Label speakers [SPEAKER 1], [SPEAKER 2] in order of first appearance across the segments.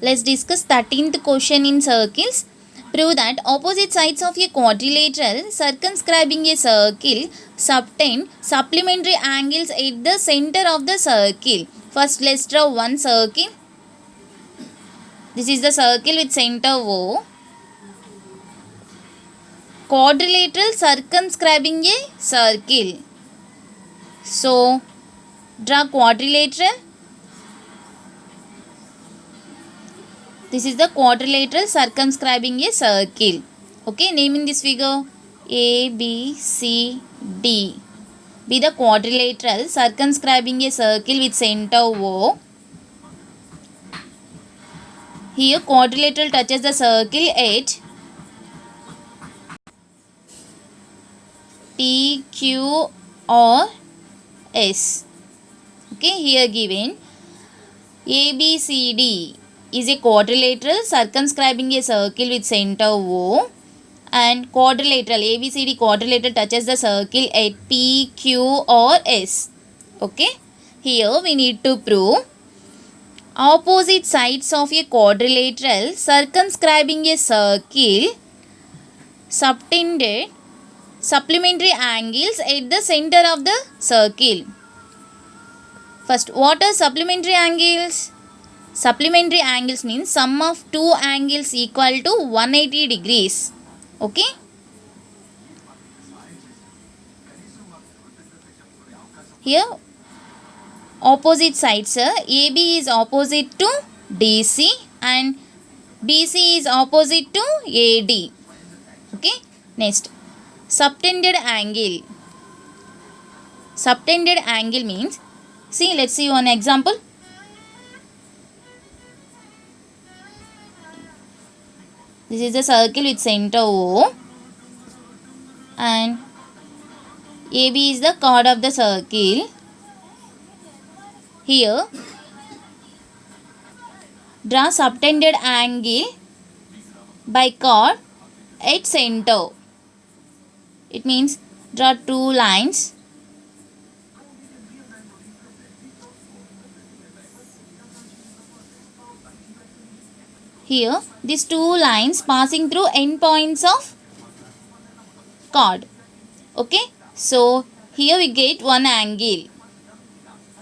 [SPEAKER 1] Let's discuss 13th question in circles. Prove that opposite sides of a quadrilateral circumscribing a circle subtend supplementary angles at the center of the circle. First, let's draw one circle. This is the circle with center O. Quadrilateral circumscribing a circle. So, draw quadrilateral. This is the quadrilateral circumscribing a circle. Okay, name in this figure A, B, C, D. Be the quadrilateral circumscribing a circle with center O. Here quadrilateral touches the circle at T, Q or S. Okay, here given ABCD is a quadrilateral circumscribing a circle with center O, and quadrilateral ABCD quadrilateral touches the circle at P, Q or S. Okay, here we need to prove opposite sides of a quadrilateral circumscribing a circle subtended supplementary angles at the center of the circle. First, what are supplementary angles? Supplementary angles means sum of two angles equal to 180 degrees. Okay. Here opposite sides, AB is opposite to DC and BC is opposite to AD. Okay. Next, subtended angle. Subtended angle means, see, let's see one example. This is a circle with center O and AB is the chord of the circle. Here, draw subtended angle by chord at center. It means draw two lines. Here, these two lines passing through endpoints of chord. Okay, so here we get one angle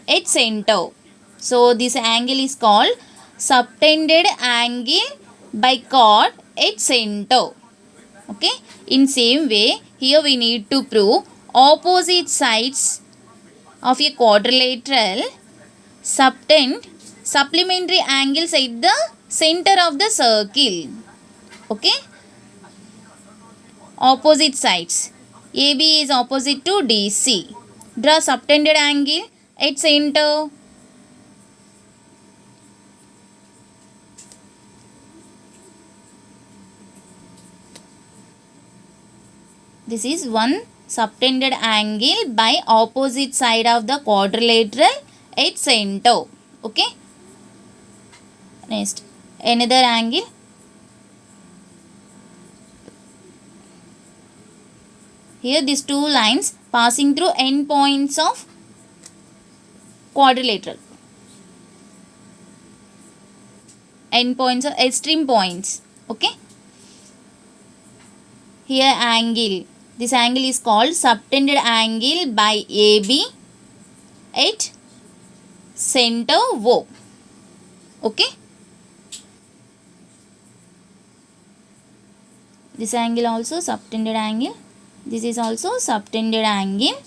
[SPEAKER 1] at center. So this angle is called subtended angle by chord at center. Okay, in same way, here we need to prove opposite sides of a quadrilateral subtend supplementary angles at the center of the circle. Okay, opposite sides. AB is opposite to DC. Draw subtended angle at center. This is one subtended angle by opposite side of the quadrilateral at center. Okay. Next, another angle. Here these two lines passing through endpoints of quadrilateral. Endpoints or extreme points. Okay. Here angle. This angle is called subtended angle by AB at center O. Okay. This angle also subtended angle. This is also subtended angle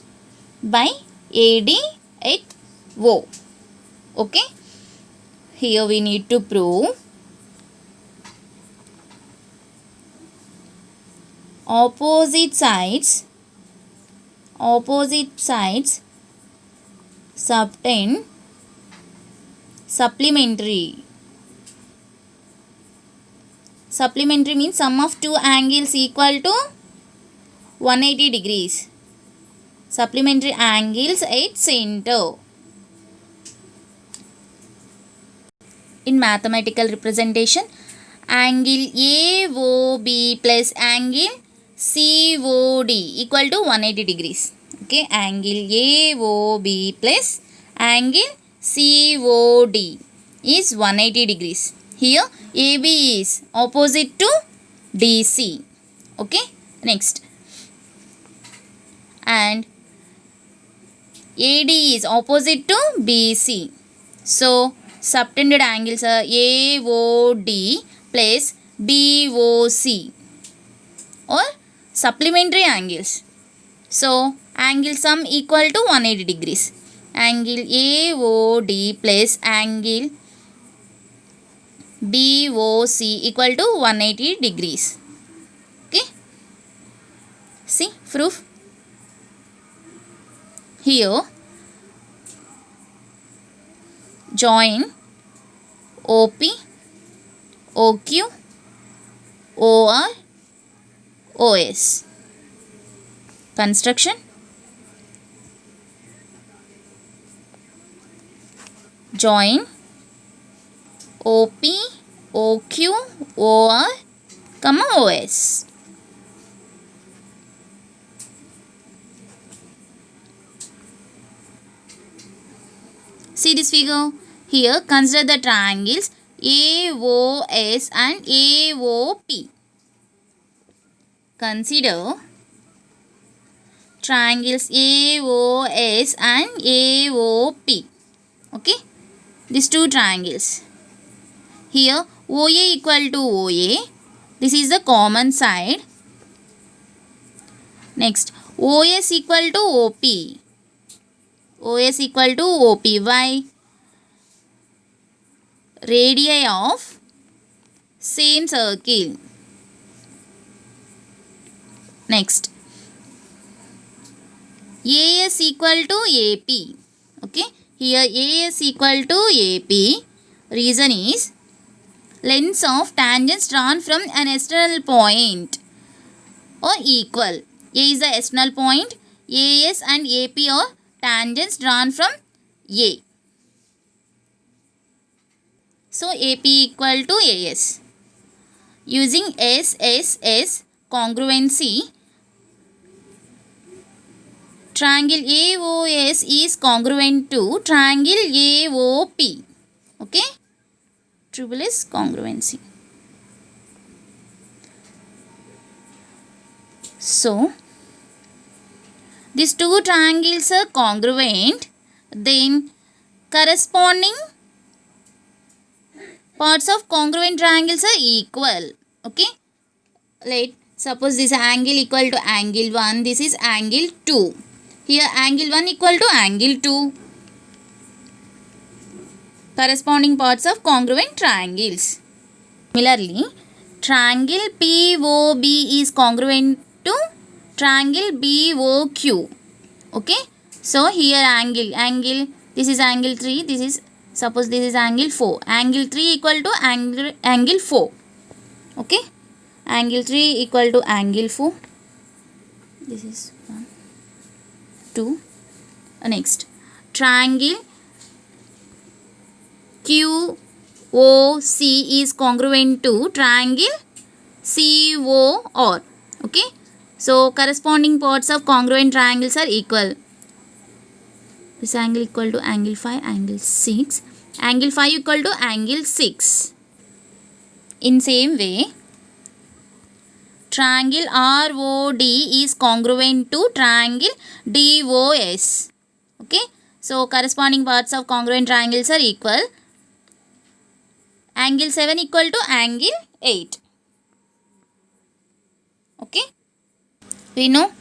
[SPEAKER 1] by AD at O. Okay. Here we need to prove opposite sides subtend supplementary. Supplementary means sum of two angles equal to 180 degrees. Supplementary angles at center. In mathematical representation, angle AOB plus angle COD equal to 180 degrees. Okay, angle AOB plus angle COD is 180 degrees. Here AB is opposite to DC. Okay, next. And AD is opposite to BC. So subtended angles are AOD plus BOC or supplementary angles. So angle sum equal to 180 degrees. Angle AOD plus angle BOC equal to 180 degrees. Okay. See proof. Here join OP, OQ, OR, OS. Construction. Join OP, OQ, OR, OS. See this figure. Here consider the triangles AOS and AOP. Consider triangles AOS and AOP. Okay, these two triangles. Here OA equal to OA. This is the common side. Next, OS equal to OP. OS equal to OP. Why? Radii of same circle. Next, AS equal to AP. Okay, here AS equal to AP. Reason is lengths of tangents drawn from an external point or equal. A is the external point. AS and AP are tangents drawn from A. So AP equal to AS. Using SSS congruency, triangle AOS is congruent to triangle AOP. Okay, triple S congruency. So these two triangles are congruent, then corresponding parts of congruent triangles are equal. Okay, suppose this angle equal to angle 1, this is angle 2. Here angle 1 equal to angle 2. Corresponding parts of congruent triangles. Similarly, triangle POB is congruent to triangle BOQ. Okay, so here angle this is angle 3, this is, suppose this is angle 4. Angle 3 equal to angle 4. Okay, angle 3 equal to angle 4. This is 1, 2. Next, triangle QOC is congruent to triangle COR. Okay, so corresponding parts of congruent triangles are equal. This angle equal to angle 5, angle 6. Angle 5 equal to angle 6. In same way, triangle ROD is congruent to triangle DOS. Okay, so corresponding parts of congruent triangles are equal. Angle 7 equal to angle 8. Okay, we know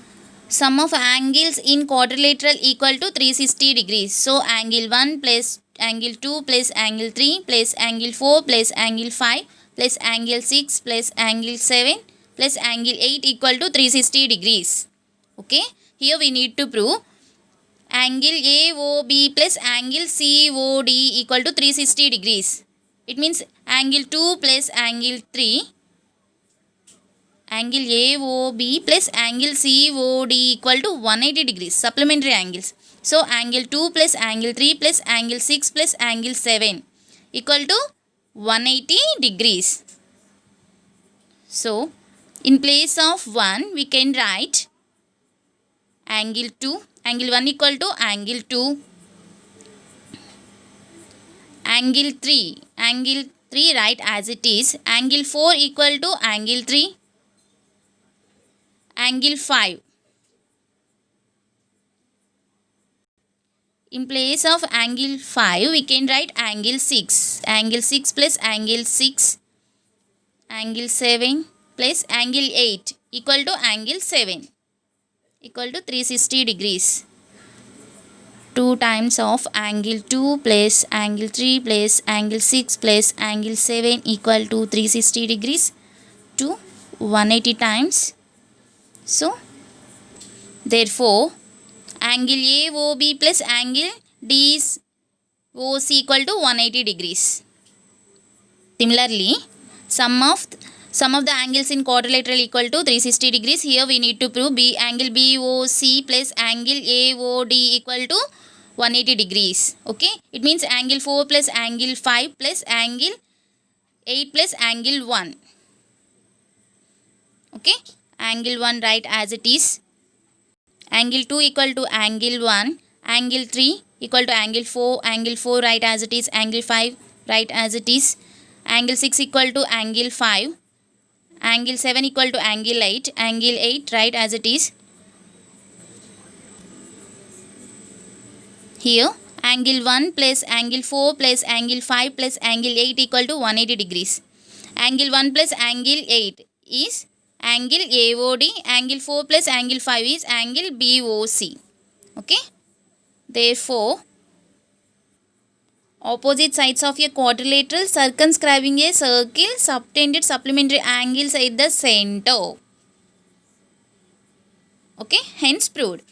[SPEAKER 1] sum of angles in quadrilateral equal to 360 degrees. So angle 1 plus angle 2 plus angle 3 plus angle 4 plus angle 5 plus angle 6 plus angle 7 plus angle 8 equal to 360 degrees. Okay, here we need to prove angle AOB plus angle COD equal to 360 degrees. It means angle 2 plus angle 3, angle AOB plus angle COD equal to 180 degrees, supplementary angles. So angle 2 plus angle 3 plus angle 6 plus angle 7 equal to 180 degrees. So in place of 1 we can write angle 2, angle 1 equal to angle 2, angle 3, angle 3 write as it is. Angle 4 equal to angle 3. Angle 5. In place of angle 5, we can write angle 6. Angle 6 plus angle 6. Angle 7 plus angle 8 equal to angle 7 equal to 360 degrees. 2 times of angle 2 plus angle 3 plus angle 6 plus angle 7 equal to 360 degrees to 180 times. So, therefore, angle AOB plus angle DOC equal to 180 degrees. Similarly, sum of the angles in quadrilateral equal to 360 degrees. Here we need to prove angle BOC plus angle AOD equal to 180 degrees. Okay, it means angle 4 plus angle 5 plus angle 8 plus angle 1. Okay, angle 1 write as it is. Angle 2 equal to angle 1. Angle 3 equal to angle 4. Angle 4 write as it is. Angle 5 write as it is. Angle 6 equal to angle 5. Angle 7 equal to angle 8. Angle 8 write as it is. Here angle 1 plus angle 4 plus angle 5 plus angle 8 equal to 180 degrees. Angle 1 plus angle 8 is angle AOD. Angle 4 plus angle 5 is angle BOC. Okay. Therefore, opposite sides of a quadrilateral circumscribing a circle subtended supplementary angles at the center. Okay. Hence proved.